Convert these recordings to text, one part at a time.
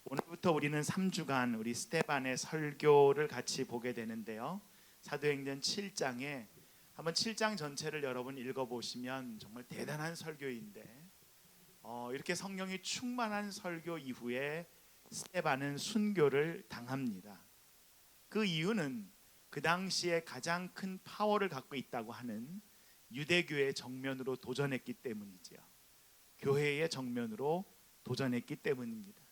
오늘부터 우리는 3주간 우리 스테반의 설교를 같이 보게 되는데요. 사도행전 7장에 한번 7장 전체를 여러분 읽어보시면 정말 대단한 설교인데 이렇게 성령이 충만한 설교 이후에 스테반은 순교를 당합니다. 그 이유는 그 당시에 가장 큰 파워를 갖고 있다고 하는 유대교의 정면으로 도전했기 때문이지요. 교회의 정면으로 도전했기 때문입니다.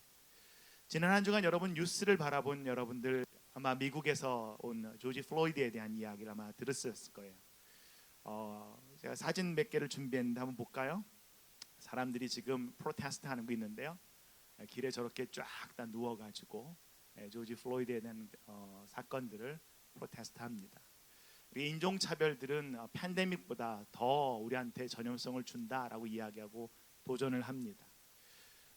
지난 한 주간 여러분 뉴스를 바라본 여러분들 아마 미국에서 온 조지 플로이드에 대한 이야기를 아마 들었을 거예요. 제가 사진 몇 개를 준비했는데 한번 볼까요? 사람들이 지금 프로테스트 하는 거 있는데요. 길에 저렇게 쫙 다 누워가지고 조지 플로이드에 대한 사건들을 프로테스트 합니다. 우리 인종차별들은 팬데믹보다 더 우리한테 전염성을 준다라고 이야기하고 도전을 합니다.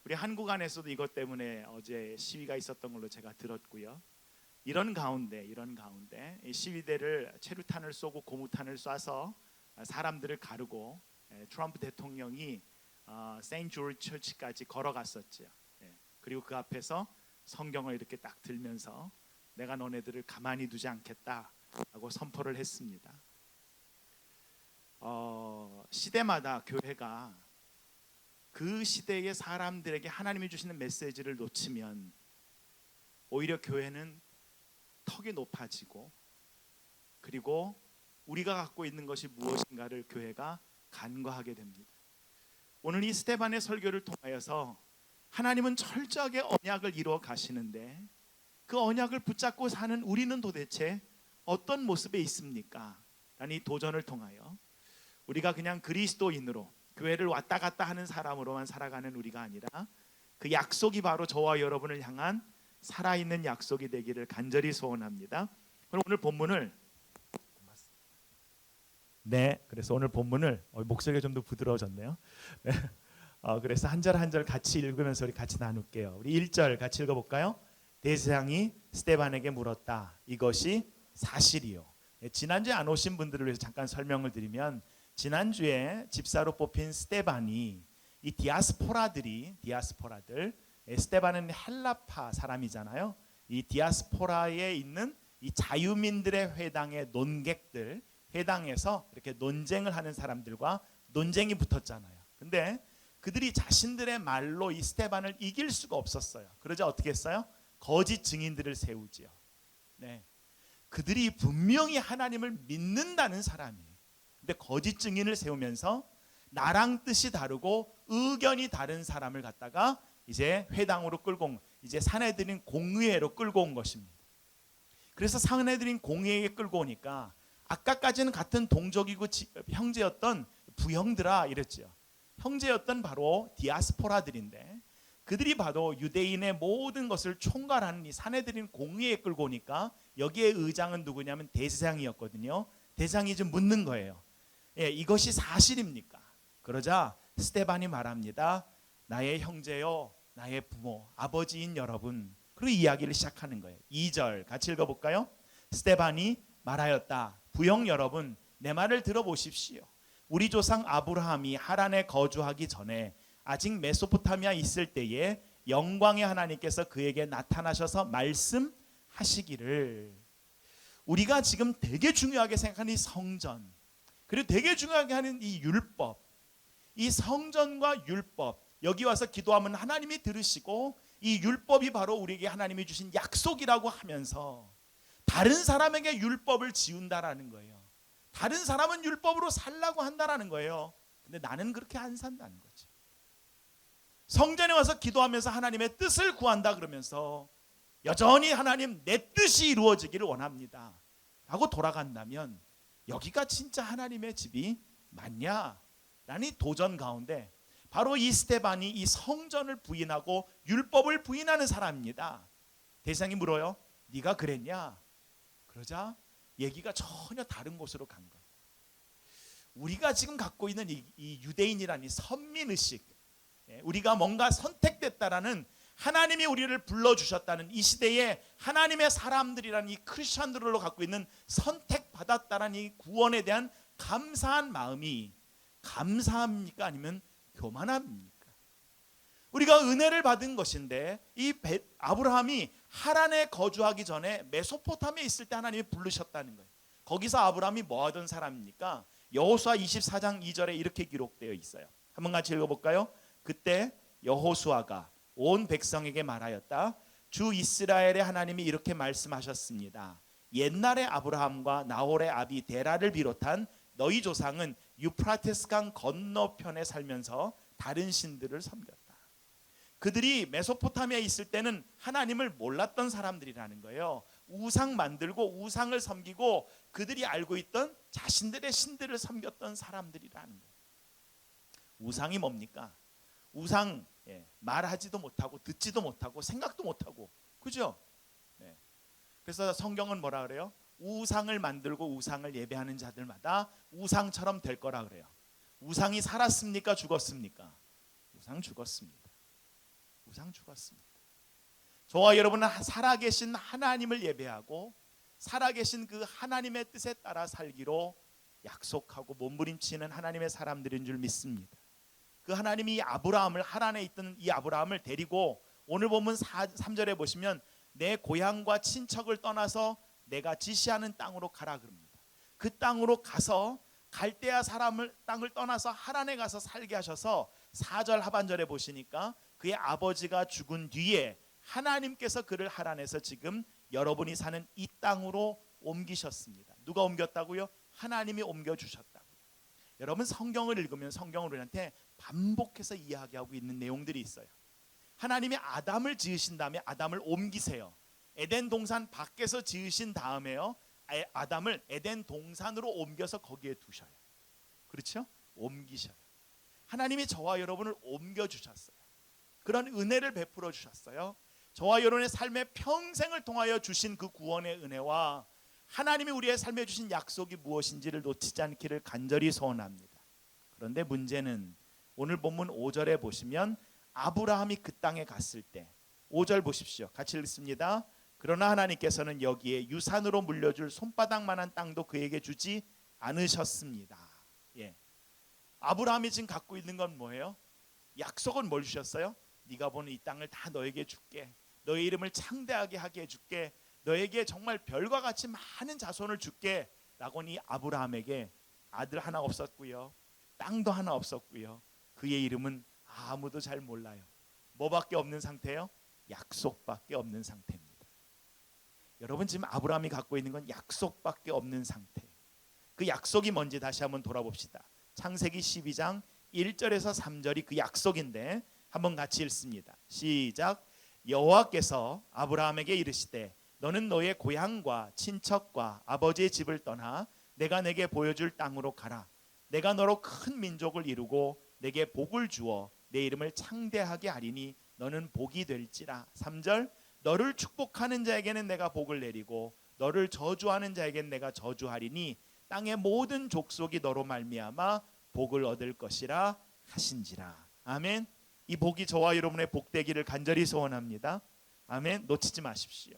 우리 한국 안에서도 이것 때문에 어제 시위가 있었던 걸로 제가 들었고요. 이런 가운데 시위대를 체류탄을 쏘고 고무탄을 쏴서 사람들을 가르고 트럼프 대통령이 세인트 조지 처치까지 걸어갔었죠. 그리고 그 앞에서 성경을 이렇게 딱 들면서 내가 너네들을 가만히 두지 않겠다라고 선포를 했습니다. 시대마다 교회가 그 시대의 사람들에게 하나님이 주시는 메시지를 놓치면 오히려 교회는 턱이 높아지고 그리고 우리가 갖고 있는 것이 무엇인가를 교회가 간과하게 됩니다. 오늘 이 스테반의 설교를 통하여서 하나님은 철저하게 언약을 이루어 가시는데 그 언약을 붙잡고 사는 우리는 도대체 어떤 모습에 있습니까? 라는 이 도전을 통하여 우리가 그냥 그리스도인으로 교회를 왔다 갔다 하는 사람으로만 살아가는 우리가 아니라 그 약속이 바로 저와 여러분을 향한 살아있는 약속이 되기를 간절히 소원합니다. 그럼 오늘 본문을 그래서 오늘 본문을 목소리가 좀 더 부드러워졌네요. 그래서 한 절 한 절 같이 읽으면서 우리 같이 나눌게요. 우리 1절 같이 읽어볼까요? 대제사장이 스데반에게 물었다. 이것이 사실이요. 지난주에 안 오신 분들을 위해서 잠깐 설명을 드리면 지난주에 집사로 뽑힌 스데반이 이 디아스포라들 스데반은 헬라파 사람이잖아요. 이 디아스포라에 있는 이 자유민들의 회당의 논객들 회당에서 이렇게 논쟁을 하는 사람들과 논쟁이 붙었잖아요. 근데 그들이 자신들의 말로 이 스데반을 이길 수가 없었어요. 그러자 어떻게 했어요? 거짓 증인들을 세우지요. 그들이 분명히 하나님을 믿는다는 사람이에요. 근데 거짓 증인을 세우면서 나랑 뜻이 다르고 의견이 다른 사람을 갖다가 이제 회당으로 끌고 이제 사내들인 공의회로 끌고 온 것입니다. 그래서 사내들인 공의회에 끌고 오니까 아까까지는 같은 동족이고 형제였던 부형들아 이랬죠. 형제였던 바로 디아스포라들인데 그들이 봐도 유대인의 모든 것을 총괄하는 이 사내들인 공의회에 끌고 오니까 여기에 의장은 누구냐면 대제사장이었거든요. 대제사장이 좀 묻는 거예요. 이것이 사실입니까? 그러자 스데반이 말합니다. 나의 형제요, 나의 부모, 아버지인 여러분. 그리고 이야기를 시작하는 거예요. 2절 같이 읽어볼까요? 스데반이 말하였다. 부형 여러분, 내 말을 들어보십시오. 우리 조상 아브라함이 하란에 거주하기 전에 아직 메소포타미아 있을 때에 영광의 하나님께서 그에게 나타나셔서 말씀하시기를. 우리가 지금 되게 중요하게 생각하는 이 성전, 그리고 되게 중요하게 하는 이 율법, 이 성전과 율법, 여기 와서 기도하면 하나님이 들으시고 이 율법이 바로 우리에게 하나님이 주신 약속이라고 하면서 다른 사람에게 율법을 지운다라는 거예요. 다른 사람은 율법으로 살라고 한다라는 거예요. 근데 나는 그렇게 안 산다는 거지. 성전에 와서 기도하면서 하나님의 뜻을 구한다 그러면서 여전히 하나님 내 뜻이 이루어지기를 원합니다 라고 돌아간다면 여기가 진짜 하나님의 집이 맞냐? 라는 도전 가운데 바로 이 스데반이 이 성전을 부인하고 율법을 부인하는 사람입니다. 대상이 물어요. 네가 그랬냐? 그러자 얘기가 전혀 다른 곳으로 간 거예요. 우리가 지금 갖고 있는 이 유대인이라는 이 선민의식, 우리가 뭔가 선택됐다라는 하나님이 우리를 불러주셨다는 이 시대에 하나님의 사람들이라는 이 크리스천들로 갖고 있는 선택받았다라는 이 구원에 대한 감사한 마음이 감사합니까? 아니면 교만합니까? 우리가 은혜를 받은 것인데 아브라함이 하란에 거주하기 전에 메소포타미아에 있을 때 하나님이 부르셨다는 거예요. 거기서 아브라함이 뭐 하던 사람입니까? 여호수아 24장 2절에 이렇게 기록되어 있어요. 한번 같이 읽어볼까요? 그때 여호수아가 온 백성에게 말하였다. 주 이스라엘의 하나님이 이렇게 말씀하셨습니다. 옛날에 아브라함과 나홀의 아비 데라를 비롯한 너희 조상은 유프라테스강 건너편에 살면서 다른 신들을 섬겼다. 그들이 메소포타미아에 있을 때는 하나님을 몰랐던 사람들이라는 거예요. 우상 만들고 우상을 섬기고 그들이 알고 있던 자신들의 신들을 섬겼던 사람들이라는 거예요. 우상이 뭡니까? 우상, 말하지도 못하고 듣지도 못하고 생각도 못하고, 그죠? 그래서 성경은 뭐라 그래요? 우상을 만들고 우상을 예배하는 자들마다 우상처럼 될 거라 그래요. 우상이 살았습니까? 죽었습니까? 우상 죽었습니다. 우상 죽었습니다. 저와 여러분은 살아계신 하나님을 예배하고 살아계신 그 하나님의 뜻에 따라 살기로 약속하고 몸부림치는 하나님의 사람들인 줄 믿습니다. 그 하나님이 아브라함을, 하란에 있던 이 아브라함을 데리고 오늘 보면 3절에 보시면 내 고향과 친척을 떠나서 내가 지시하는 땅으로 가라 그럽니다. 그 땅으로 가서 갈대아 사람을 땅을 떠나서 하란에 가서 살게 하셔서 4절 하반절에 보시니까 그의 아버지가 죽은 뒤에 하나님께서 그를 하란에서 지금 여러분이 사는 이 땅으로 옮기셨습니다. 누가 옮겼다고요? 하나님이 옮겨주셨다고요. 여러분 성경을 읽으면 성경을 우리한테 반복해서 이야기하고 있는 내용들이 있어요. 하나님이 아담을 지으신 다음에 아담을 옮기세요. 에덴 동산 밖에서 지으신 다음에요, 아담을 에덴 동산으로 옮겨서 거기에 두셔요. 그렇죠? 옮기셔요. 하나님이 저와 여러분을 옮겨주셨어요. 그런 은혜를 베풀어 주셨어요. 저와 여러분의 삶의 평생을 통하여 주신 그 구원의 은혜와 하나님이 우리의 삶에 주신 약속이 무엇인지를 놓치지 않기를 간절히 소원합니다. 그런데 문제는 오늘 본문 5절에 보시면 아브라함이 그 땅에 갔을 때 5절 보십시오. 같이 읽습니다. 그러나 하나님께서는 여기에 유산으로 물려줄 손바닥만한 땅도 그에게 주지 않으셨습니다. 아브라함이 지금 갖고 있는 건 뭐예요? 약속은 뭘 주셨어요? 네가 보는 이 땅을 다 너에게 줄게. 너의 이름을 창대하게 하게 해줄게. 너에게 정말 별과 같이 많은 자손을 줄게. 라고는 이 아브라함에게 아들 하나 없었고요, 땅도 하나 없었고요, 그의 이름은 아무도 잘 몰라요. 뭐밖에 없는 상태예요? 약속밖에 없는 상태입니다. 여러분 지금 아브라함이 갖고 있는 건 약속밖에 없는 상태. 그 약속이 뭔지 다시 한번 돌아봅시다. 창세기 12장 1절에서 3절이 그 약속인데 한번 같이 읽습니다. 시작. 여호와께서 아브라함에게 이르시되 너는 너의 고향과 친척과 아버지의 집을 떠나 내가 내게 보여줄 땅으로 가라. 내가 너로 큰 민족을 이루고 내게 복을 주어 내 이름을 창대하게 하리니 너는 복이 될지라. 3절. 너를 축복하는 자에게는 내가 복을 내리고 너를 저주하는 자에게는 내가 저주하리니 땅의 모든 족속이 너로 말미암아 복을 얻을 것이라 하신지라. 아멘. 이 복이 저와 여러분의 복 되기를 간절히 소원합니다. 아멘. 놓치지 마십시오.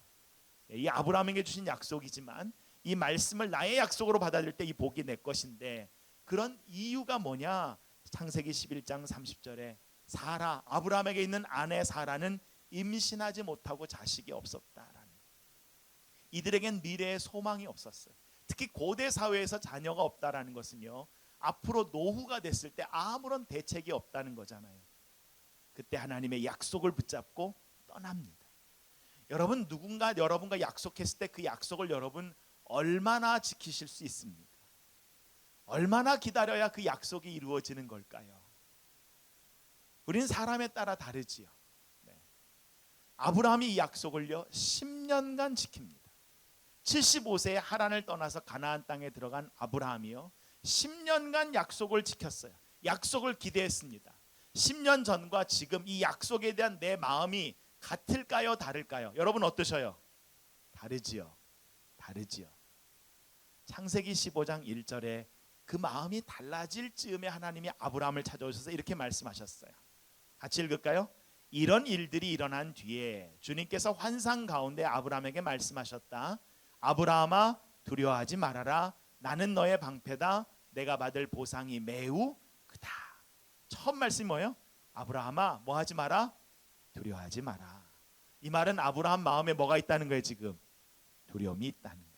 이 아브라함에게 주신 약속이지만 이 말씀을 나의 약속으로 받아들일 때 이 복이 내 것인데 그런 이유가 뭐냐? 창세기 11장 30절에 사라, 아브라함에게 있는 아내 사라는 임신하지 못하고 자식이 없었다라는, 이들에겐 미래의 소망이 없었어요. 특히 고대 사회에서 자녀가 없다라는 것은요, 앞으로 노후가 됐을 때 아무런 대책이 없다는 거잖아요. 그때 하나님의 약속을 붙잡고 떠납니다. 여러분 누군가 여러분과 약속했을 때 그 약속을 여러분 얼마나 지키실 수 있습니까? 얼마나 기다려야 그 약속이 이루어지는 걸까요? 우리는 사람에 따라 다르지요. 아브라함이 이 약속을요 10년간 지킵니다. 75세에 하란을 떠나서 가나안 땅에 들어간 아브라함이요 10년간 약속을 지켰어요. 약속을 기대했습니다. 10년 전과 지금 이 약속에 대한 내 마음이 같을까요? 다를까요? 여러분 어떠셔요? 다르지요. 다르지요. 창세기 15장 1절에 그 마음이 달라질 즈음에 하나님이 아브라함을 찾아오셔서 이렇게 말씀하셨어요. 같이 읽을까요? 이런 일들이 일어난 뒤에 주님께서 환상 가운데 아브라함에게 말씀하셨다. 아브라함아 두려워하지 말아라. 나는 너의 방패다. 내가 받을 보상이 매우 크다. 처음 말씀이 뭐예요? 아브라함아 뭐 하지 마라? 두려워하지 마라. 이 말은 아브라함 마음에 뭐가 있다는 거예요? 지금 두려움이 있다는 거예요.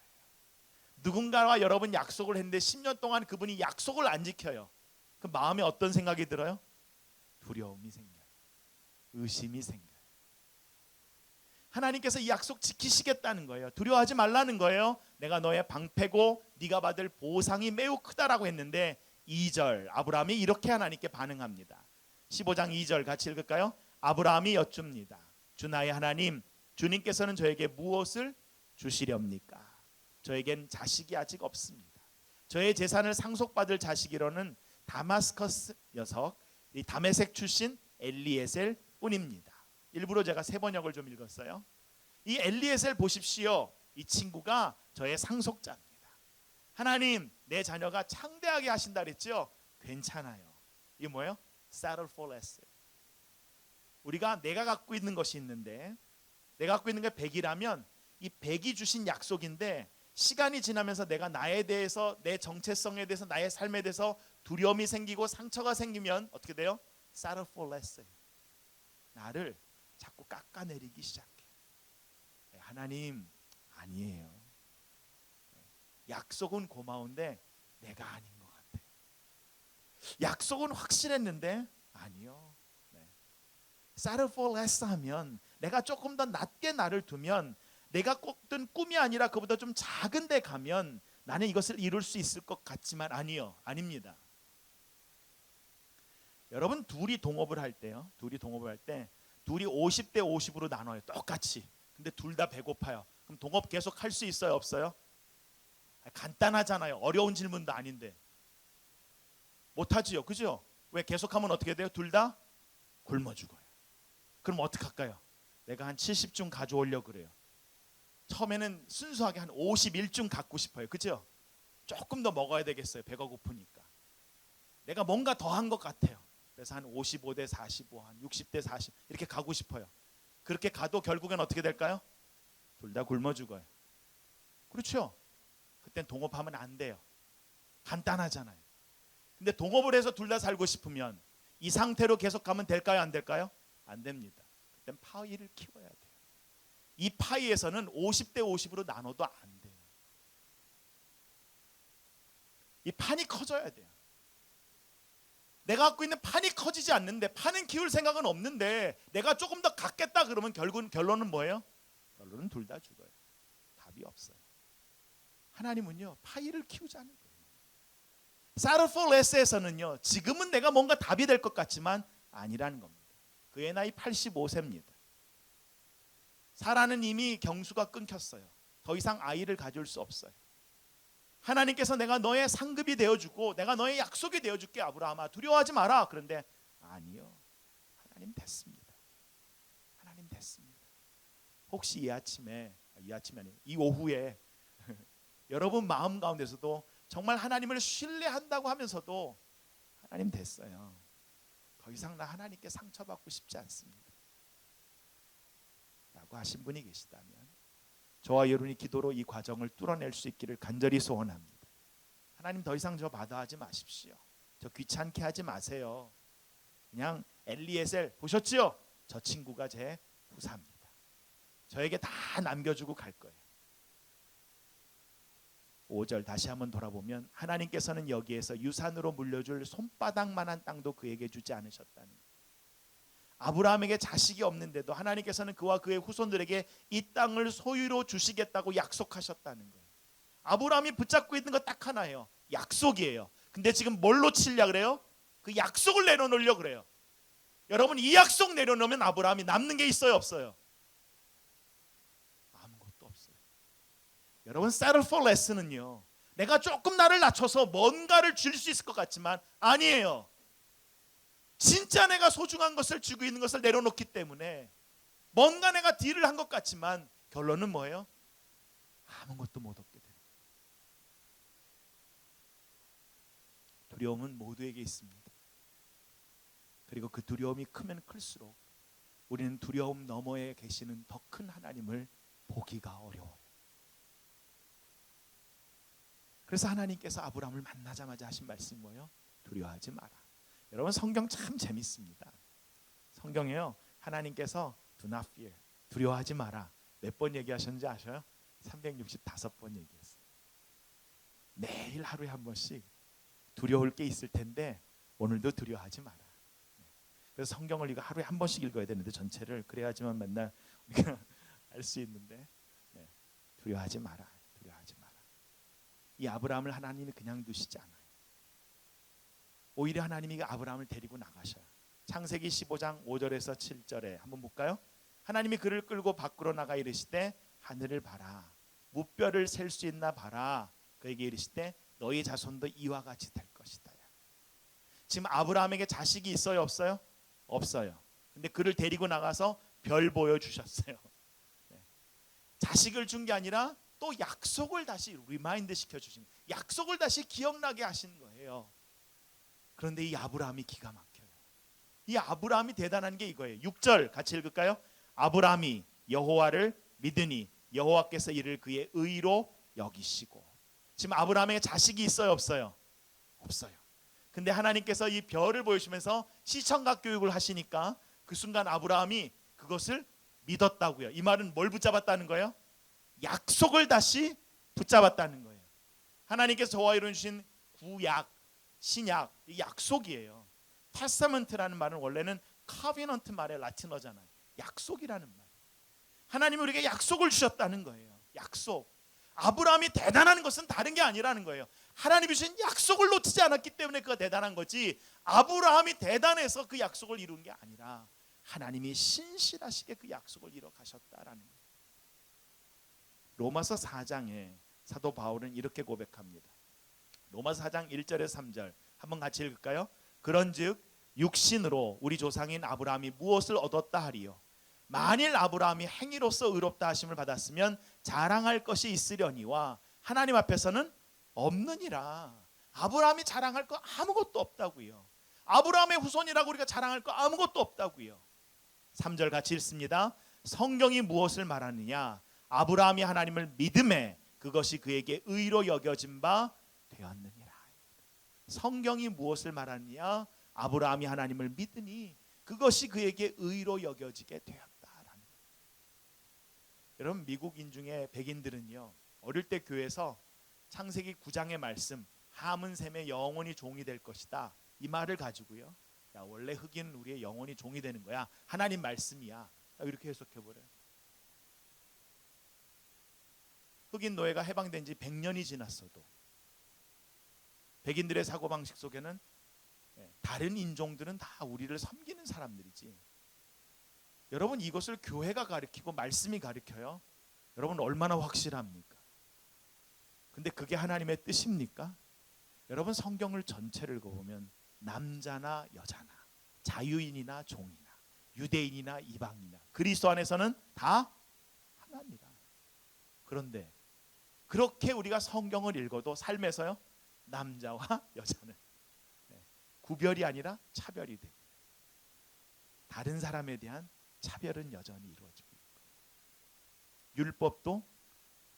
누군가와 여러분 약속을 했는데 10년 동안 그분이 약속을 안 지켜요. 그 마음에 어떤 생각이 들어요? 두려움이 생겨요. 의심이 생겨요. 하나님께서 이 약속 지키시겠다는 거예요. 두려워하지 말라는 거예요. 내가 너의 방패고 네가 받을 보상이 매우 크다라고 했는데 2절 아브라함이 이렇게 하나님께 반응합니다. 15장 2절 같이 읽을까요? 아브라함이 여쭙니다. 주 나의 하나님, 주님께서는 저에게 무엇을 주시렵니까? 저에겐 자식이 아직 없습니다. 저의 재산을 상속받을 자식이로는 다마스커스 녀석, 이 다메섹 출신 엘리에셀 뿐입니다. 일부러 제가 세 번역을 좀 읽었어요. 이 엘리에셀 보십시오. 이 친구가 저의 상속자입니다. 하나님, 내 자녀가 창대하게 하신다 그랬죠? 괜찮아요. 이게 뭐예요? settle for less. 내가 갖고 있는 것이 있는데, 내가 갖고 있는 게 100이라면 이 100이 주신 약속인데, 시간이 지나면서 내가 나에 대해서, 내 정체성에 대해서, 나의 삶에 대해서 두려움이 생기고 상처가 생기면 어떻게 돼요? settle for less. 나를 자꾸 깎아내리기 시작해. 하나님 아니에요. 약속은 고마운데 내가 아닌 것 같아요. 약속은 확실했는데 아니요. settle for less 하면 내가 조금 더 낮게 나를 두면, 내가 꿨던 꿈이 아니라 그보다 좀 작은 데 가면 나는 이것을 이룰 수 있을 것 같지만 아니요. 아닙니다. 여러분 둘이 동업을 할 때요. 둘이 50대 50으로 나눠요. 똑같이. 근데 둘 다 배고파요. 그럼 동업 계속 할 수 있어요? 없어요? 간단하잖아요. 어려운 질문도 아닌데. 못하지요. 그죠? 왜 계속하면 어떻게 돼요? 둘 다 굶어 죽어요. 그럼 어떡할까요? 내가 한 70중 가져오려고 그래요. 처음에는 순수하게 한 51중 갖고 싶어요. 그죠? 조금 더 먹어야 되겠어요. 배가 고프니까. 내가 뭔가 더 한 것 같아요. 그래서 한 55대 45, 한 60대 40 이렇게 가고 싶어요. 그렇게 가도 결국엔 어떻게 될까요? 둘 다 굶어 죽어요. 그렇죠? 그땐 동업하면 안 돼요. 간단하잖아요. 근데 동업을 해서 둘 다 살고 싶으면 이 상태로 계속 가면 될까요? 안 될까요? 안 됩니다. 그땐 파이를 키워야 돼요. 이 파이에서는 50대 50으로 나눠도 안 돼요. 이 판이 커져야 돼요. 내가 갖고 있는 판이 커지지 않는데, 판은 키울 생각은 없는데 내가 조금 더 갖겠다 그러면 결론은 뭐예요? 결론은 둘 다 죽어요. 답이 없어요. 하나님은요 파이를 키우자는 거예요. settle for less에서는요 지금은 내가 뭔가 답이 될 것 같지만 아니라는 겁니다. 그의 나이 85세입니다. 사라는 이미 경수가 끊겼어요. 더 이상 아이를 가질 수 없어요. 하나님께서 내가 너의 상급이 되어주고 내가 너의 약속이 되어줄게 아브라함아, 두려워하지 마라. 그런데 아니요, 하나님 됐습니다. 하나님 됐습니다. 혹시 이 아침이 아니에요, 이 오후에 여러분 마음 가운데서도 정말 하나님을 신뢰한다고 하면서도 하나님 됐어요, 더 이상 나 하나님께 상처받고 싶지 않습니다 라고 하신 분이 계시다면 저와 여러분이 기도로 이 과정을 뚫어낼 수 있기를 간절히 소원합니다. 하나님 더 이상 저 마다하지 마십시오. 저 귀찮게 하지 마세요. 그냥 엘리에셀 보셨죠? 저 친구가 제 후사입니다. 저에게 다 남겨주고 갈 거예요. 5절 다시 한번 돌아보면 하나님께서는 여기에서 유산으로 물려줄 손바닥만한 땅도 그에게 주지 않으셨다는 거예요. 아브라함에게 자식이 없는데도 하나님께서는 그와 그의 후손들에게 이 땅을 소유로 주시겠다고 약속하셨다는 거예요. 아브라함이 붙잡고 있는 거 딱 하나예요. 약속이에요. 근데 지금 뭘 놓치려고 그래요? 그 약속을 내려놓으려고 그래요. 여러분 이 약속 내려놓으면 아브라함이 남는 게 있어요, 없어요? 아무것도 없어요. 여러분 settle for less는요 내가 조금 나를 낮춰서 뭔가를 줄 수 있을 것 같지만 아니에요. 진짜 내가 소중한 것을 쥐고 있는 것을 내려놓기 때문에 뭔가 내가 딜을 한 것 같지만 결론은 뭐예요? 아무것도 못 얻게 돼요. 두려움은 모두에게 있습니다. 그리고 그 두려움이 크면 클수록 우리는 두려움 너머에 계시는 더 큰 하나님을 보기가 어려워요. 그래서 하나님께서 아브라함을 만나자마자 하신 말씀이 뭐예요? 두려워하지 마라. 여러분 성경 참 재밌습니다. 성경에요, 하나님께서 do not fear, 두려워하지 마라, 몇 번 얘기하셨는지 아셔요? 365번 얘기했어요. 매일 하루에 한 번씩 두려울 게 있을 텐데 오늘도 두려워하지 마라. 그래서 성경을 이거 하루에 한 번씩 읽어야 되는데 전체를, 그래야지만 맨날 우리가 알 수 있는데, 두려워하지 마라, 두려워하지 마라. 이 아브라함을 하나님이 그냥 두시지 않아요. 오히려 하나님이 아브라함을 데리고 나가셔요. 창세기 15장 5절에서 7절에 한번 볼까요? 하나님이 그를 끌고 밖으로 나가 이르시되 하늘을 봐라, 무뼈를 셀 수 있나 봐라. 그에게 이르시되 너희 자손도 이와 같이 될 것이다. 지금 아브라함에게 자식이 있어요, 없어요? 없어요. 근데 그를 데리고 나가서 별 보여주셨어요. 자식을 준 게 아니라 또 약속을 다시 리마인드 시켜주신, 약속을 다시 기억나게 하신 거예요. 그런데 이 아브라함이 기가 막혀요. 이 아브라함이 대단한 게 이거예요. 6절 같이 읽을까요? 아브라함이 여호와를 믿으니 여호와께서 이를 그의 의로 여기시고. 지금 아브라함에게 자식이 있어요, 없어요? 없어요. 근데 하나님께서 이 별을 보여주면서 시청각 교육을 하시니까 그 순간 아브라함이 그것을 믿었다고요. 이 말은 뭘 붙잡았다는 거예요? 약속을 다시 붙잡았다는 거예요. 하나님께서 저와 이루신 구약, 신약, 이 약속이에요. 테스타먼트라는 말은 원래는 카비넌트 말의 라틴어잖아요. 약속이라는 말. 하나님이 우리에게 약속을 주셨다는 거예요. 약속. 아브라함이 대단한 것은 다른 게 아니라는 거예요. 하나님이 주신 약속을 놓치지 않았기 때문에 그가 대단한 거지, 아브라함이 대단해서 그 약속을 이룬 게 아니라 하나님이 신실하시게 그 약속을 이뤄 가셨다라는 거예요. 로마서 4장에 사도 바울은 이렇게 고백합니다. 로마서 4장 1절에서 3절 한번 같이 읽을까요? 그런즉 육신으로 우리 조상인 아브라함이 무엇을 얻었다 하리요? 만일 아브라함이 행위로서 의롭다 하심을 받았으면 자랑할 것이 있으려니와 하나님 앞에서는 없느니라. 아브라함이 자랑할 거 아무것도 없다고요. 아브라함의 후손이라고 우리가 자랑할 거 아무것도 없다고요. 3절 같이 읽습니다. 성경이 무엇을 말하느냐? 아브라함이 하나님을 믿음에 그것이 그에게 의로 여겨진 바 되었느니라. 성경이 무엇을 말하느냐? 아브라함이 하나님을 믿으니 그것이 그에게 의로 여겨지게 되었다라는 거예요. 여러분, 미국인 중에 백인들은요, 어릴 때 교회에서 창세기 9장의 말씀, 함은 셈의 영원히 종이 될 것이다, 이 말을 가지고요, 야, 원래 흑인은 우리의 영원히 종이 되는 거야, 하나님 말씀이야, 이렇게 해석해버려요. 흑인 노예가 해방된 지 100년이 지났어도 백인들의 사고방식 속에는 다른 인종들은 다 우리를 섬기는 사람들이지, 여러분 이것을 교회가 가르치고 말씀이 가르쳐요. 여러분 얼마나 확실합니까? 근데 그게 하나님의 뜻입니까? 여러분 성경을 전체를 읽어보면 남자나 여자나 자유인이나 종이나 유대인이나 이방인이나 그리스도 안에서는 다 하나입니다. 그런데 그렇게 우리가 성경을 읽어도 삶에서요, 남자와 여자는 구별이 아니라 차별이 되고, 다른 사람에 대한 차별은 여전히 이루어지고 있고, 율법도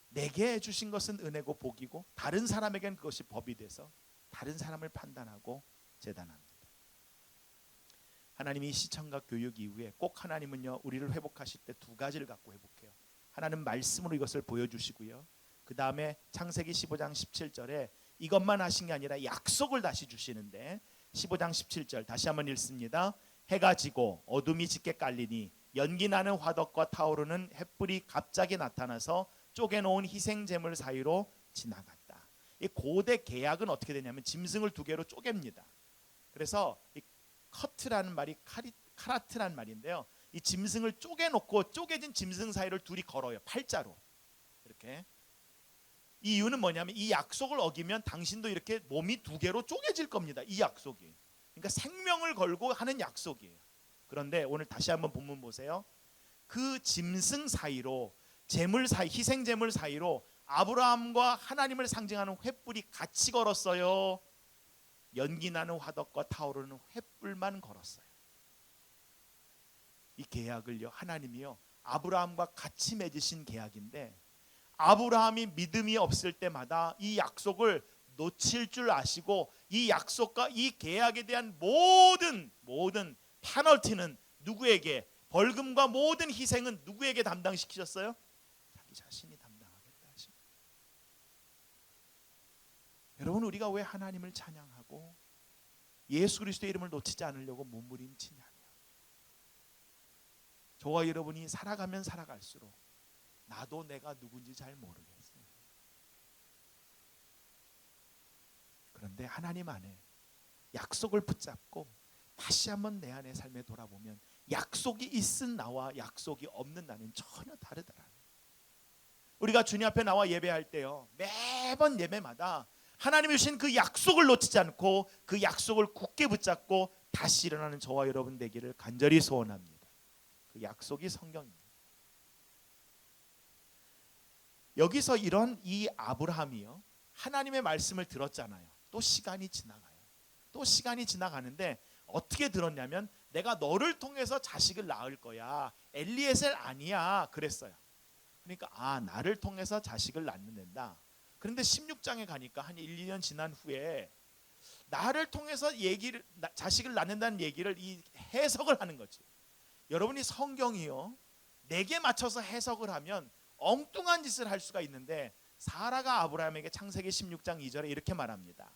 내게 주신 것은 은혜고 복이고 다른 사람에겐 그것이 법이 돼서 다른 사람을 판단하고 재단합니다. 하나님이 시청각 교육 이후에 꼭 하나님은요, 우리를 회복하실 때 두 가지를 갖고 회복해요. 하나는 말씀으로 이것을 보여주시고요, 그 다음에 창세기 15장 17절에 이것만 하신 게 아니라 약속을 다시 주시는데, 15장 17절 다시 한번 읽습니다. 해가 지고 어둠이 짙게 깔리니 연기 나는 화덕과 타오르는 횃불이 갑자기 나타나서 쪼개놓은 희생제물 사이로 지나갔다. 이 고대 계약은 어떻게 되냐면 짐승을 두 개로 쪼갭니다. 그래서 이 커트라는 말이 카라트라는 말인데요, 이 짐승을 쪼개놓고 쪼개진 짐승 사이를 둘이 걸어요, 팔자로. 이렇게. 이 이유는 뭐냐면 이 약속을 어기면 당신도 이렇게 몸이 두 개로 쪼개질 겁니다. 이 약속이. 그러니까 생명을 걸고 하는 약속이에요. 그런데 오늘 다시 한번 본문 보세요. 그 짐승 사이로, 제물 사이, 희생 제물 사이로 아브라함과 하나님을 상징하는 횃불이 같이 걸었어요? 연기 나는 화덕과 타오르는 횃불만 걸었어요? 이 계약을요, 하나님이요, 아브라함과 같이 맺으신 계약인데, 아브라함이 믿음이 없을 때마다 이 약속을 놓칠 줄 아시고 이 약속과 이 계약에 대한 모든 페널티는 누구에게? 벌금과 모든 희생은 누구에게 담당시키셨어요? 자기 자신이 담당하겠다 하신 거예요. 여러분, 우리가 왜 하나님을 찬양하고 예수 그리스도의 이름을 놓치지 않으려고 몸부림치냐면, 저와 여러분이 살아가면 살아갈수록 나도 내가 누군지 잘 모르겠어요. 그런데 하나님 안에 약속을 붙잡고 다시 한번 내 안의 삶에 돌아보면 약속이 있은 나와 약속이 없는 나는 전혀 다르더라. 우리가 주님 앞에 나와 예배할 때요, 매번 예배마다 하나님이 주신 그 약속을 놓치지 않고 그 약속을 굳게 붙잡고 다시 일어나는 저와 여러분 되기를 간절히 소원합니다. 그 약속이 성경입니다. 여기서 이런 이 아브라함이요, 하나님의 말씀을 들었잖아요. 또 시간이 지나가요. 또 시간이 지나가는데 어떻게 들었냐면, 내가 너를 통해서 자식을 낳을 거야. 엘리에셀 아니야 그랬어요. 그러니까 나를 통해서 자식을 낳는다. 그런데 16장에 가니까 한 1, 2년 지난 후에 나를 통해서 자식을 낳는다는 얘기를 이 해석을 하는 거지. 여러분이 성경이요, 내게 맞춰서 해석을 하면 엉뚱한 짓을 할 수가 있는데, 사라가 아브라함에게 창세기 16장 2절에 이렇게 말합니다.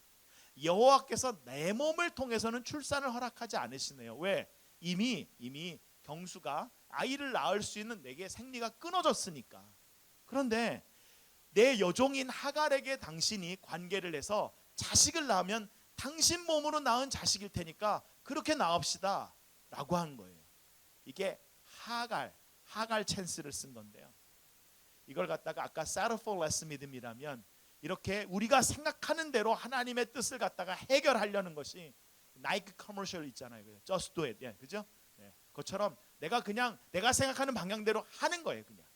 여호와께서 내 몸을 통해서는 출산을 허락하지 않으시네요. 왜? 이미 경수가 아이를 낳을 수 있는 내게 생리가 끊어졌으니까. 그런데 내 여종인 하갈에게 당신이 관계를 해서 자식을 낳으면 당신 몸으로 낳은 자식일 테니까 그렇게 낳읍시다 라고 한 거예요. 이게 하갈 찬스를 쓴 건데요, 이걸 갖다가 아까 사르폴레스 믿음이라면 이렇게 우리가 생각하는 대로 하나님의 뜻을 갖다가 해결하려는 것이, 나이키 커머셜 있잖아요. Just do it. 예, 그죠? 예, 그것처럼 내가 생각하는 방향대로 하는 거예요, 그냥.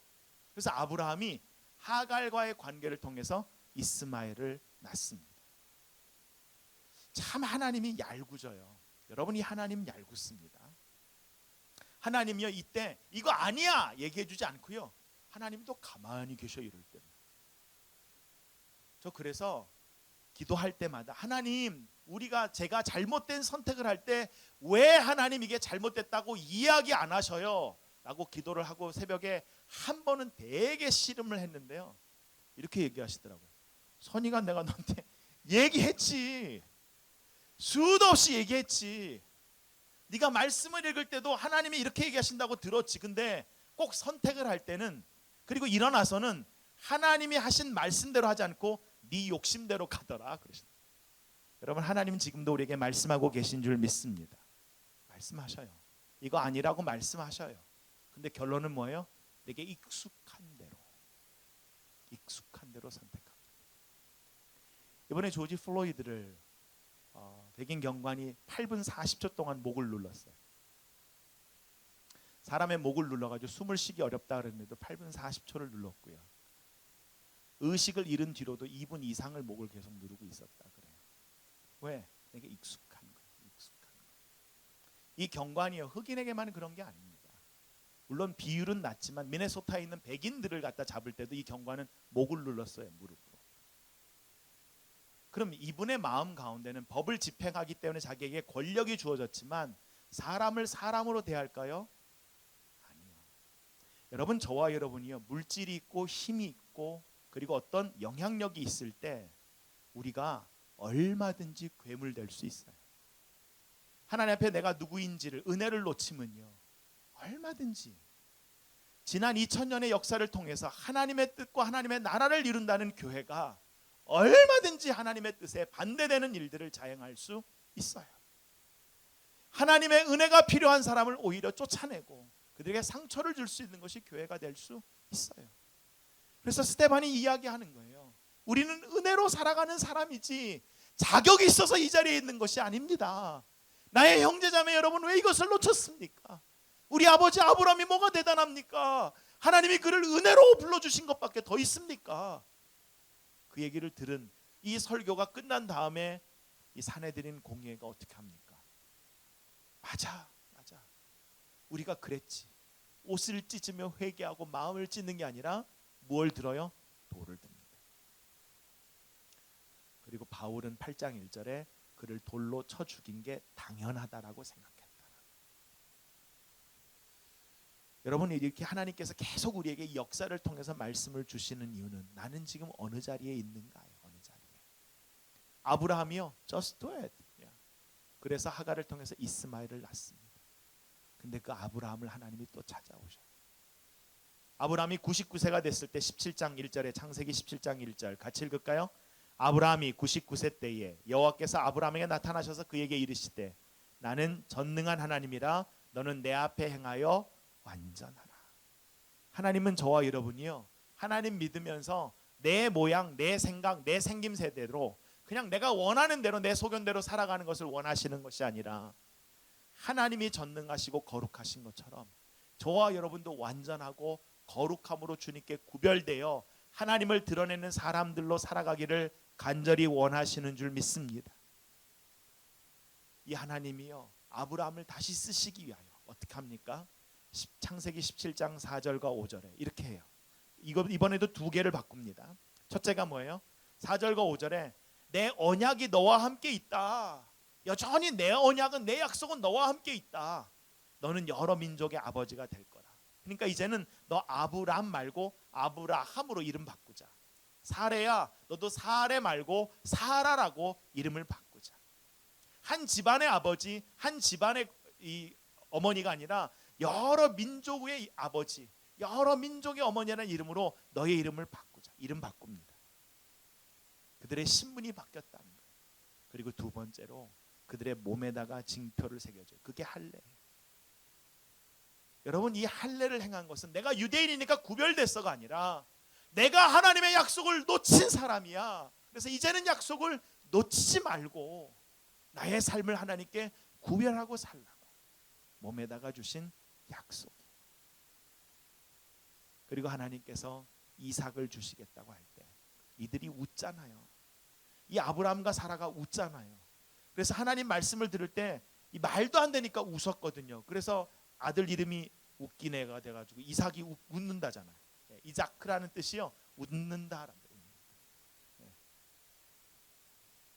그래서 아브라함이 하갈과의 관계를 통해서 이스마엘을 낳습니다. 참 하나님이 얄궂어요. 여러분이 하나님 얄궂습니다. 하나님이요, 이때 이거 아니야 얘기해 주지 않고요, 하나님이 또 가만히 계셔. 이럴 때는 저 그래서 기도할 때마다, 하나님, 제가 잘못된 선택을 할 때 왜 하나님 이게 잘못됐다고 이야기 안 하셔요? 라고 기도를 하고 새벽에 한 번은 되게 씨름을 했는데요, 이렇게 얘기하시더라고요. 선이가, 내가 너한테 얘기했지. 수도 없이 얘기했지. 네가 말씀을 읽을 때도 하나님이 이렇게 얘기하신다고 들었지. 근데 꼭 선택을 할 때는, 그리고 일어나서는 하나님이 하신 말씀대로 하지 않고 네 욕심대로 가더라 그러시더라고요. 여러분, 하나님은 지금도 우리에게 말씀하고 계신 줄 믿습니다. 말씀하셔요. 이거 아니라고 말씀하셔요. 근데 결론은 뭐예요? 내게 익숙한 대로 선택합니다. 이번에 조지 플로이드를 백인 경관이 8분 40초 동안 목을 눌렀어요. 사람의 목을 눌러가지고 숨을 쉬기 어렵다 그랬는데도 8분 40초를 눌렀고요. 의식을 잃은 뒤로도 2분 이상을 목을 계속 누르고 있었다 그래요. 왜? 내게 익숙한 거예요. 이 경관이요, 흑인에게만 그런 게 아닙니다. 물론 비율은 낮지만 미네소타에 있는 백인들을 갖다 잡을 때도 이 경관은 목을 눌렀어요, 무릎으로. 그럼 이분의 마음 가운데는 법을 집행하기 때문에 자기에게 권력이 주어졌지만 사람을 사람으로 대할까요? 아니요. 여러분, 저와 여러분이요, 물질이 있고 힘이 있고 그리고 어떤 영향력이 있을 때 우리가 얼마든지 괴물될 수 있어요. 하나님 앞에 내가 누구인지를, 은혜를 놓치면요, 얼마든지 지난 2000년의 역사를 통해서 하나님의 뜻과 하나님의 나라를 이룬다는 교회가 얼마든지 하나님의 뜻에 반대되는 일들을 자행할 수 있어요. 하나님의 은혜가 필요한 사람을 오히려 쫓아내고 그들에게 상처를 줄 수 있는 것이 교회가 될 수 있어요. 그래서 스데반이 이야기하는 거예요. 우리는 은혜로 살아가는 사람이지 자격이 있어서 이 자리에 있는 것이 아닙니다. 나의 형제자매 여러분, 왜 이것을 놓쳤습니까? 우리 아버지 아브라함이 뭐가 대단합니까? 하나님이 그를 은혜로 불러주신 것밖에 더 있습니까? 그 얘기를 들은 이 설교가 끝난 다음에 이 사내들인 공예가 어떻게 합니까? 맞아. 우리가 그랬지. 옷을 찢으며 회개하고 마음을 찢는 게 아니라 뭘 들어요? 돌을 듭니다. 그리고 바울은 8장 1절에 그를 돌로 쳐 죽인 게 당연하다라고 생각했다. 여러분, 이렇게 하나님께서 계속 우리에게 이 역사를 통해서 말씀을 주시는 이유는 나는 지금 어느 자리에 있는가요? 어느 자리에. 아브라함이요, just do it. 그래서 하갈을 통해서 이스마엘을 낳습니다. 근데 그 아브라함을 하나님이 또 찾아오셔요. 아브라함이 99세가 됐을 때 17장 1절에 창세기 17장 1절 같이 읽을까요? 아브라함이 99세 때에 여호와께서 아브라함에게 나타나셔서 그에게 이르시되 나는 전능한 하나님이라 너는 내 앞에 행하여 완전하라. 하나님은 저와 여러분이요, 하나님 믿으면서 내 모양, 내 생각, 내 생김새대로 그냥 내가 원하는 대로 내 소견대로 살아가는 것을 원하시는 것이 아니라 하나님이 전능하시고 거룩하신 것처럼 저와 여러분도 완전하고 거룩함으로 주님께 구별되어 하나님을 드러내는 사람들로 살아가기를 간절히 원하시는 줄 믿습니다. 이 하나님이요, 아브라함을 다시 쓰시기 위하여 어떻게 합니까? 창세기 17장 4절과 5절에 이렇게 해요. 이번에도 두 개를 바꿉니다. 첫째가 뭐예요? 4절과 5절에 내 언약이 너와 함께 있다. 여전히 내 언약은, 내 약속은 너와 함께 있다. 너는 여러 민족의 아버지가 될 거라. 그러니까 이제는 너 아브람 말고 아브라함으로 이름 바꾸자. 사레야, 너도 사레 말고 사라라고 이름을 바꾸자. 한 집안의 아버지, 한 집안의 이 어머니가 아니라 여러 민족의 아버지, 여러 민족의 어머니라는 이름으로 너의 이름을 바꾸자. 이름 바꿉니다. 그들의 신분이 바뀌었다는 거예요. 그리고 두 번째로 그들의 몸에다가 징표를 새겨줘요. 그게 할례예요. 여러분, 이 할례를 행한 것은 내가 유대인이니까 구별됐어가 아니라 내가 하나님의 약속을 놓친 사람이야. 그래서 이제는 약속을 놓치지 말고 나의 삶을 하나님께 구별하고 살라고 몸에다가 주신 약속이에요. 그리고 하나님께서 이삭을 주시겠다고 할 때 이들이 웃잖아요. 이 아브라함과 사라가 웃잖아요. 그래서 하나님 말씀을 들을 때 이 말도 안 되니까 웃었거든요. 그래서 아들 이름이 웃긴 애가 돼가지고 이삭이 웃는다잖아요. 이자크라는 뜻이요, 웃는다라는 뜻입니다.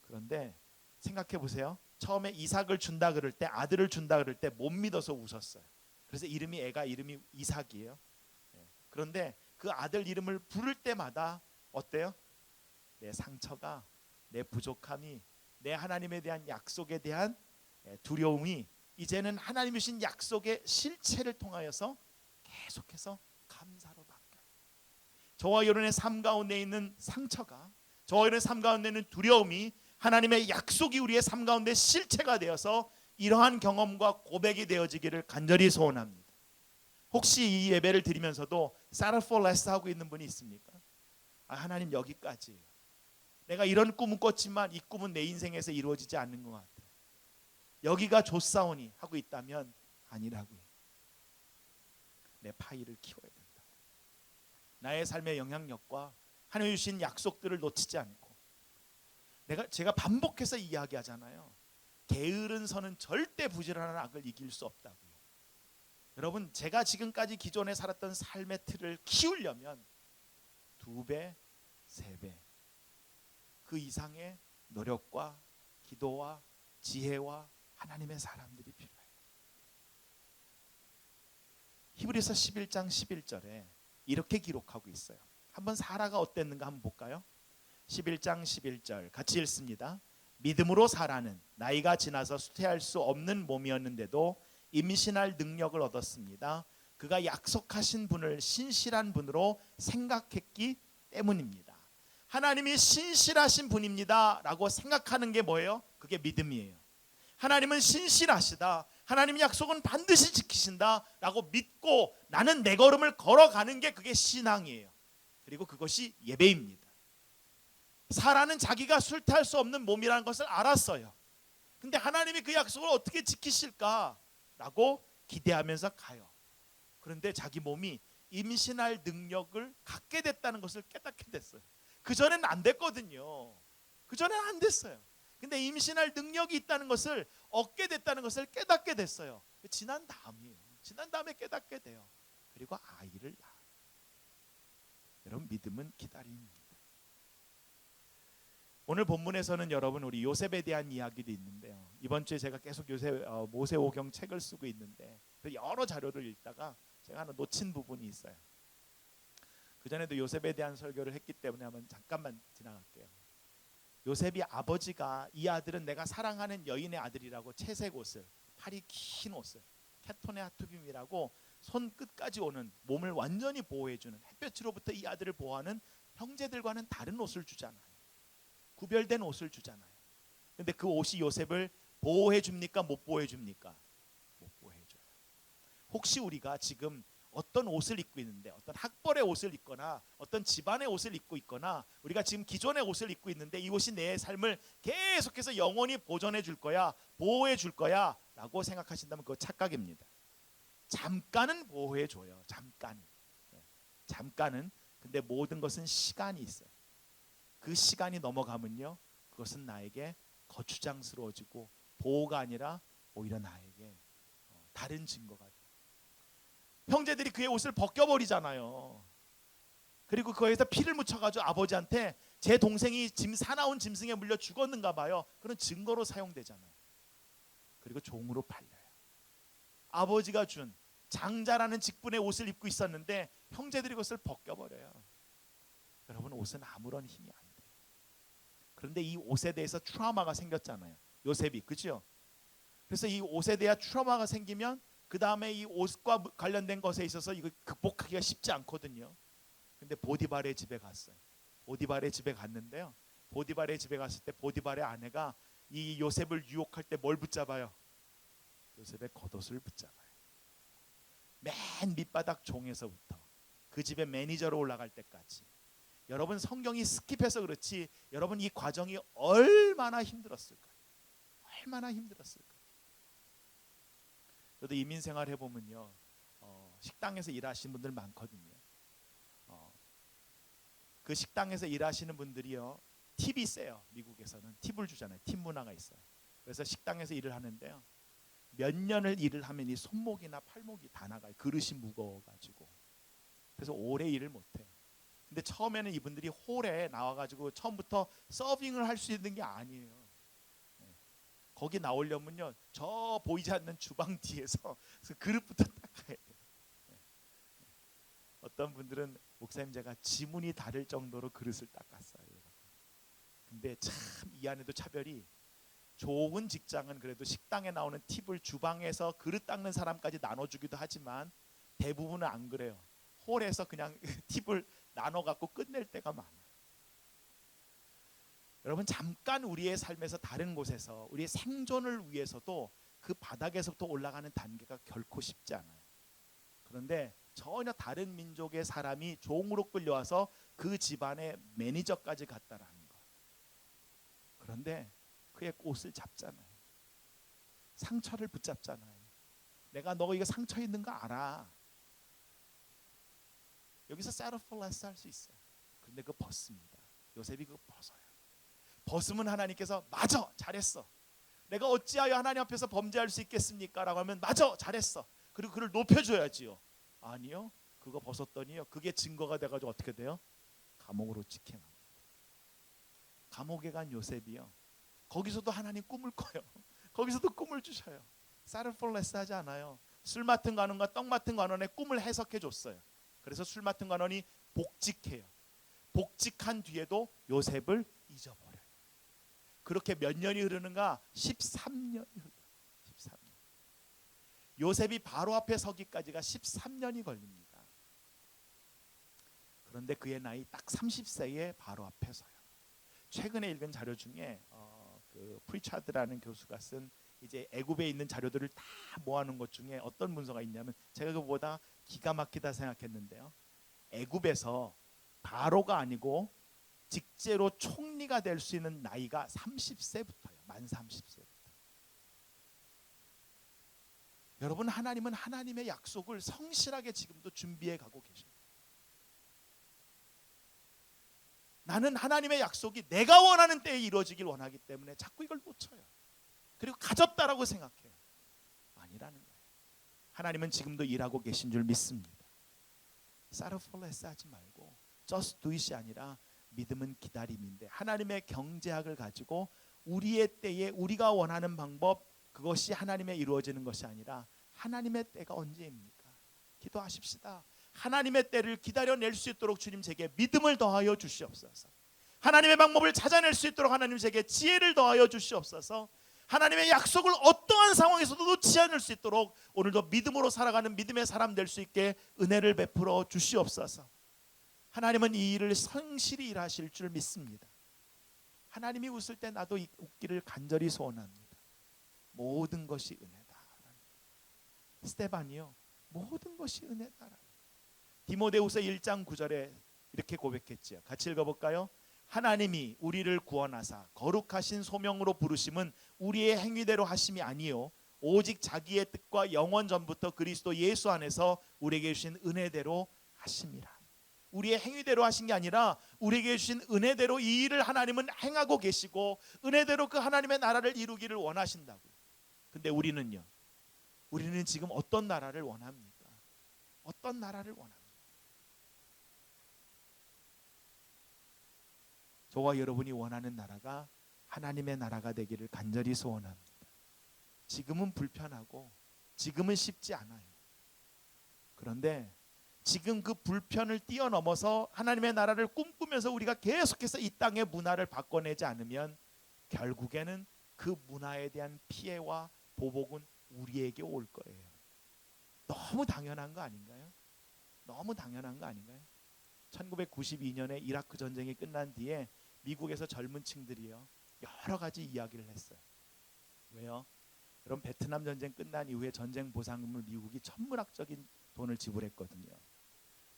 그런데 생각해 보세요. 처음에 이삭을 준다 그럴 때, 아들을 준다 그럴 때 못 믿어서 웃었어요. 그래서 애가 이름이 이삭이에요. 그런데 그 아들 이름을 부를 때마다 어때요? 내 상처가, 내 부족함이, 내 하나님에 대한 약속에 대한 두려움이 이제는 하나님이 주신 약속의 실체를 통하여서 계속해서 감사로 바뀌어요. 저와 여러분의 삶 가운데 있는 상처가, 저와 여러분의 삶 가운데 있는 두려움이 하나님의 약속이 우리의 삶 가운데 실체가 되어서 이러한 경험과 고백이 되어지기를 간절히 소원합니다. 혹시 이 예배를 드리면서도 settle for less 하고 있는 분이 있습니까? 하나님, 여기까지예요. 내가 이런 꿈을 꿨지만 이 꿈은 내 인생에서 이루어지지 않는 것 같아요. 여기가 좋사오니 하고 있다면 아니라고요. 내 파일을 키워야 된다. 나의 삶의 영향력과 하나님 주신 약속들을 놓치지 않고, 제가 반복해서 이야기하잖아요. 게으른 선은 절대 부지런한 악을 이길 수 없다고요. 여러분, 제가 지금까지 기존에 살았던 삶의 틀을 키우려면 2배, 3배 그 이상의 노력과 기도와 지혜와 하나님의 사람들이 필요해요. 히브리서 11장 11절에 이렇게 기록하고 있어요. 한번 사라가 어땠는가 한번 볼까요? 11장 11절 같이 읽습니다. 믿음으로 사라는 나이가 지나서 수태할 수 없는 몸이었는데도 임신할 능력을 얻었습니다. 그가 약속하신 분을 신실한 분으로 생각했기 때문입니다. 하나님이 신실하신 분입니다 라고 생각하는 게 뭐예요? 그게 믿음이에요. 하나님은 신실하시다, 하나님 약속은 반드시 지키신다 라고 믿고 나는 내 걸음을 걸어가는 게 그게 신앙이에요. 그리고 그것이 예배입니다. 사라는 자기가 술탈 수 없는 몸이라는 것을 알았어요. 근데 하나님이 그 약속을 어떻게 지키실까 라고 기대하면서 가요. 그런데 자기 몸이 임신할 능력을 갖게 됐다는 것을 깨닫게 됐어요. 그전에는 안 됐거든요. 그전에는 안 됐어요. 근데 임신할 능력이 있다는 것을 얻게 됐다는 것을 깨닫게 됐어요. 지난 다음이에요. 지난 다음에 깨닫게 돼요. 그리고 아이를 낳아요. 여러분, 믿음은 기다림입니다. 오늘 본문에서는 여러분 우리 요셉에 대한 이야기도 있는데요. 이번 주에 제가 계속 모세오경 책을 쓰고 있는데 여러 자료를 읽다가 제가 하나 놓친 부분이 있어요. 그전에도 요셉에 대한 설교를 했기 때문에 한번 잠깐만 지나갈게요. 요셉이 아버지가 이 아들은 내가 사랑하는 여인의 아들이라고 채색 옷을, 팔이 긴 옷을, 케토네 하투빔이라고 손끝까지 오는, 몸을 완전히 보호해주는, 햇볕으로부터 이 아들을 보호하는 형제들과는 다른 옷을 주잖아요. 구별된 옷을 주잖아요. 근데 그 옷이 요셉을 보호해 줍니까? 못 보호해 줍니까? 못 보호해 줘요. 혹시 우리가 지금 어떤 옷을 입고 있는데, 어떤 학벌의 옷을 입거나 어떤 집안의 옷을 입고 있거나, 우리가 지금 기존의 옷을 입고 있는데 이 옷이 내 삶을 계속해서 영원히 보존해 줄 거야, 보호해 줄 거야 라고 생각하신다면 그거 착각입니다. 잠깐은 보호해 줘요. 잠깐은. 잠깐은. 근데 모든 것은 시간이 있어요. 그 시간이 넘어가면요, 그것은 나에게 거추장스러워지고 보호가 아니라 오히려 나에게 다른 증거가 돼요. 형제들이 그의 옷을 벗겨버리잖아요. 그리고 거기서 피를 묻혀가지고 아버지한테 제 동생이 사나운 짐승에 물려 죽었는가 봐요, 그런 증거로 사용되잖아요. 그리고 종으로 팔려요. 아버지가 준 장자라는 직분의 옷을 입고 있었는데 형제들이 그것을 벗겨버려요. 여러분, 옷은 아무런 힘이 안 돼요. 그런데 이 옷에 대해서 트라우마가 생겼잖아요, 요셉이. 그죠? 그래서 이 옷에 대한 트라우마가 생기면 그 다음에 이 옷과 관련된 것에 있어서 이거 극복하기가 쉽지 않거든요. 근데 보디발의 집에 갔어요. 보디발의 집에 갔는데요, 보디발의 집에 갔을 때 보디발의 아내가 이 요셉을 유혹할 때 뭘 붙잡아요? 요셉의 겉옷을 붙잡아요. 맨 밑바닥 종에서부터 그 집의 매니저로 올라갈 때까지. 여러분, 성경이 스킵해서 그렇지 여러분 이 과정이 얼마나 힘들었을까요? 얼마나 힘들었을까요? 저도 이민생활 해보면요, 식당에서 일하시는 분들 많거든요. 그 식당에서 일하시는 분들이요, 팁이 세요. 미국에서는 팁을 주잖아요. 팁 문화가 있어요. 그래서 식당에서 일을 하는데요, 몇 년을 일을 하면 이 손목이나 팔목이 다 나가요. 그릇이 무거워가지고. 그래서 오래 일을 못해요. 근데 처음에는 이분들이 홀에 나와가지고 처음부터 서빙을 할 수 있는 게 아니에요. 거기 나오려면요, 저 보이지 않는 주방 뒤에서 그릇부터 닦아야 돼요. 어떤 분들은 목사님 제가 지문이 다를 정도로 그릇을 닦았어요. 근데 참 이 안에도 차별이, 좋은 직장은 그래도 식당에 나오는 팁을 주방에서 그릇 닦는 사람까지 나눠주기도 하지만 대부분은 안 그래요. 홀에서 그냥 팁을 나눠 갖고 끝낼 때가 많아요. 여러분, 잠깐 우리의 삶에서 다른 곳에서 우리의 생존을 위해서도 그 바닥에서부터 올라가는 단계가 결코 쉽지 않아요. 그런데 전혀 다른 민족의 사람이 종으로 끌려와서 그 집안의 매니저까지 갔다라는 거. 그런데 그의 옷을 잡잖아요. 상처를 붙잡잖아요. 내가 너 이거 상처 있는 거 알아. 여기서 셋오플레스 할 수 있어요. 그런데 그거 벗습니다. 요셉이 그거 벗어요. 벗으면 하나님께서 맞아, 잘했어. 내가 어찌하여 하나님 앞에서 범죄할 수 있겠습니까? 라고 하면 맞아, 잘했어. 그리고 그를 높여줘야지요. 아니요, 그거 벗었더니요, 그게 증거가 돼가지고 어떻게 돼요? 감옥으로 직행합니다. 감옥에 간 요셉이요, 거기서도 하나님 꿈을 꿔요. 거기서도 꿈을 주셔요. 사르폴레스 하지 않아요. 술 맡은 관원과 떡 맡은 관원의 꿈을 해석해 줬어요. 그래서 술 맡은 관원이 복직해요. 복직한 뒤에도 요셉을 잊어버려요. 그렇게 몇 년이 흐르는가? 13년이 흘러요. 13년. 요셉이 바로 앞에 서기까지가 13년이 걸립니다. 그런데 그의 나이 딱 30세에 바로 앞에 서요. 최근에 읽은 자료 중에 그 프리차드라는 교수가 쓴 이제 애굽에 있는 자료들을 다 모아놓은 것 중에 어떤 문서가 있냐면, 제가 그보다 기가 막히다 생각했는데요, 애굽에서 바로가 아니고 직제로 총리가 될 수 있는 나이가 30세부터예요. 만 30세부터. 여러분, 하나님은 하나님의 약속을 성실하게 지금도 준비해 가고 계십니다. 나는 하나님의 약속이 내가 원하는 때에 이루어지길 원하기 때문에 자꾸 이걸 놓쳐요. 그리고 가졌다라고 생각해요. 아니라는 거예요. 하나님은 지금도 일하고 계신 줄 믿습니다. 사르폴레스 하지 말고 just do it이 아니라 믿음은 기다림인데, 하나님의 경제학을 가지고 우리의 때에 우리가 원하는 방법, 그것이 하나님의 이루어지는 것이 아니라 하나님의 때가 언제입니까? 기도하십시다. 하나님의 때를 기다려낼 수 있도록 주님 제게 믿음을 더하여 주시옵소서. 하나님의 방법을 찾아낼 수 있도록 하나님 제게 지혜를 더하여 주시옵소서. 하나님의 약속을 어떠한 상황에서도 놓지 않을 수 있도록 오늘도 믿음으로 살아가는 믿음의 사람 될 수 있게 은혜를 베풀어 주시옵소서. 하나님은 이 일을 성실히 일하실 줄 믿습니다. 하나님이 웃을 때 나도 웃기를 간절히 소원합니다. 모든 것이 은혜다. 스데반이요, 모든 것이 은혜다. 디모데후서 1장 9절에 이렇게 고백했지요. 같이 읽어볼까요? 하나님이 우리를 구원하사 거룩하신 소명으로 부르심은 우리의 행위대로 하심이 아니요 오직 자기의 뜻과 영원 전부터 그리스도 예수 안에서 우리에게 주신 은혜대로 하심이라. 우리의 행위대로 하신 게 아니라 우리에게 주신 은혜대로 이 일을 하나님은 행하고 계시고 은혜대로 그 하나님의 나라를 이루기를 원하신다고요. 근데 우리는 지금 어떤 나라를 원합니까? 어떤 나라를 원합니까? 저와 여러분이 원하는 나라가 하나님의 나라가 되기를 간절히 소원합니다. 지금은 불편하고 지금은 쉽지 않아요. 그런데 지금 그 불편을 뛰어넘어서 하나님의 나라를 꿈꾸면서 우리가 계속해서 이 땅의 문화를 바꿔내지 않으면 결국에는 그 문화에 대한 피해와 보복은 우리에게 올 거예요. 너무 당연한 거 아닌가요? 너무 당연한 거 아닌가요? 1992년에 이라크 전쟁이 끝난 뒤에 미국에서 젊은 층들이요 여러 가지 이야기를 했어요. 왜요? 여러분, 베트남 전쟁 끝난 이후에 전쟁 보상금을 미국이 천문학적인 돈을 지불했거든요.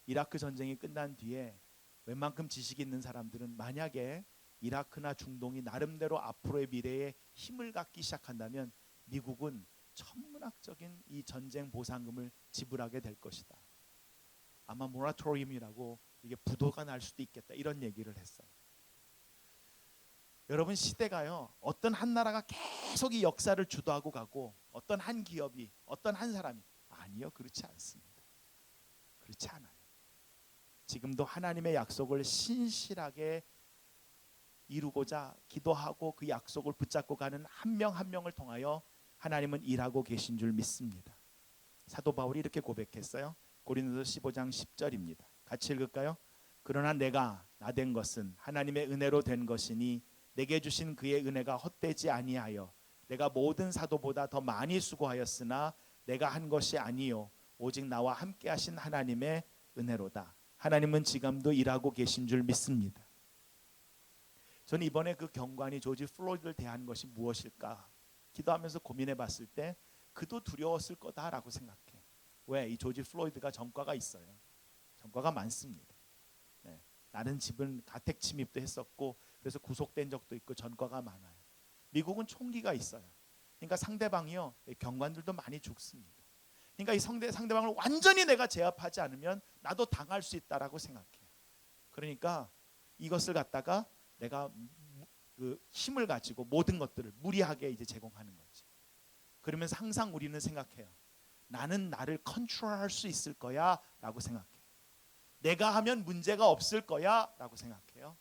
이라크 전쟁이 끝난 뒤에 웬만큼 지식 있는 사람들은 만약에 이라크나 중동이 나름대로 앞으로의 미래에 힘을 갖기 시작한다면 미국은 천문학적인 이 전쟁 보상금을 지불하게 될 것이다. 아마 모라토리움이라고 이게 부도가 날 수도 있겠다, 이런 얘기를 했어요. 여러분, 시대가요 어떤 한 나라가 계속 이 역사를 주도하고 가고 어떤 한 기업이 어떤 한 사람이 아니요, 그렇지 않습니다. 그렇지 않아요. 지금도 하나님의 약속을 신실하게 이루고자 기도하고 그 약속을 붙잡고 가는 한 명 한 명을 통하여 하나님은 일하고 계신 줄 믿습니다. 사도 바울이 이렇게 고백했어요. 고린도서 15장 10절입니다. 같이 읽을까요? 그러나 내가 나된 것은 하나님의 은혜로 된 것이니 내게 주신 그의 은혜가 헛되지 아니하여 내가 모든 사도보다 더 많이 수고하였으나 내가 한 것이 아니요 오직 나와 함께 하신 하나님의 은혜로다. 하나님은 지금도 일하고 계신 줄 믿습니다. 저는 이번에 그 경관이 조지 플로이드를 대한 것이 무엇일까 기도하면서 고민해 봤을 때 그도 두려웠을 거다라고 생각해요. 왜? 이 조지 플로이드가 전과가 있어요. 전과가 많습니다. 네. 나는 집은 가택 침입도 했었고 그래서 구속된 적도 있고 전과가 많아요. 미국은 총기가 있어요. 그러니까 상대방이요 경관들도 많이 죽습니다. 그러니까 이 상대방을 완전히 내가 제압하지 않으면 나도 당할 수 있다라고 생각해요. 그러니까 이것을 갖다가 내가 그 힘을 가지고 모든 것들을 무리하게 이제 제공하는 거지. 그러면서 항상 우리는 생각해요. 나는 나를 컨트롤할 수 있을 거야라고 생각해요. 내가 하면 문제가 없을 거야라고 생각해요.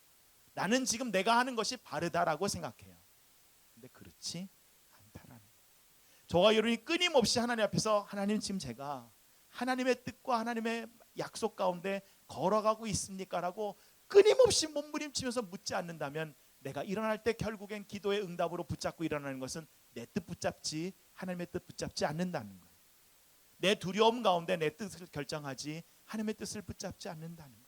나는 지금 내가 하는 것이 바르다라고 생각해요. 근데 그렇지 않다라는 거예요. 저와 여러분이 끊임없이 하나님 앞에서 하나님, 지금 제가 하나님의 뜻과 하나님의 약속 가운데 걸어가고 있습니까? 라고 끊임없이 몸부림치면서 묻지 않는다면 내가 일어날 때 결국엔 기도의 응답으로 붙잡고 일어나는 것은 내 뜻 붙잡지 하나님의 뜻 붙잡지 않는다는 거예요. 내 두려움 가운데 내 뜻을 결정하지 하나님의 뜻을 붙잡지 않는다는 거예요.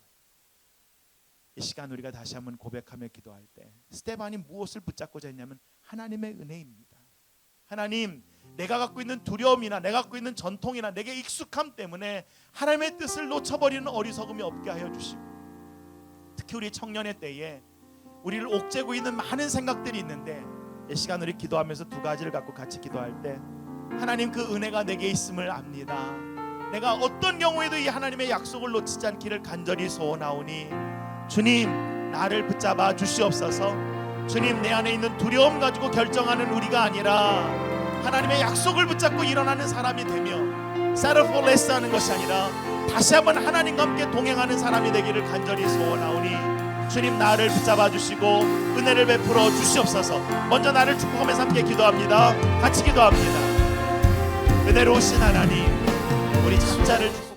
이 시간 우리가 다시 한번 고백하며 기도할 때 스데반이 무엇을 붙잡고자 했냐면 하나님의 은혜입니다. 하나님, 내가 갖고 있는 두려움이나 내가 갖고 있는 전통이나 내게 익숙함 때문에 하나님의 뜻을 놓쳐버리는 어리석음이 없게 하여 주시고, 특히 우리 청년의 때에 우리를 옥죄고 있는 많은 생각들이 있는데 이 시간 우리 기도하면서 두 가지를 갖고 같이 기도할 때 하나님, 그 은혜가 내게 있음을 압니다. 내가 어떤 경우에도 이 하나님의 약속을 놓치지 않기를 간절히 소원하오니 주님, 나를 붙잡아 주시옵소서. 주님, 내 안에 있는 두려움 가지고 결정하는 우리가 아니라 하나님의 약속을 붙잡고 일어나는 사람이 되며 settle for less 하는 것이 아니라 다시 한번 하나님과 함께 동행하는 사람이 되기를 간절히 소원하오니 주님, 나를 붙잡아 주시고 은혜를 베풀어 주시옵소서. 먼저 나를 축복하면서 함께 기도합니다. 같이 기도합니다. 은혜로우신 하나님, 우리 참자를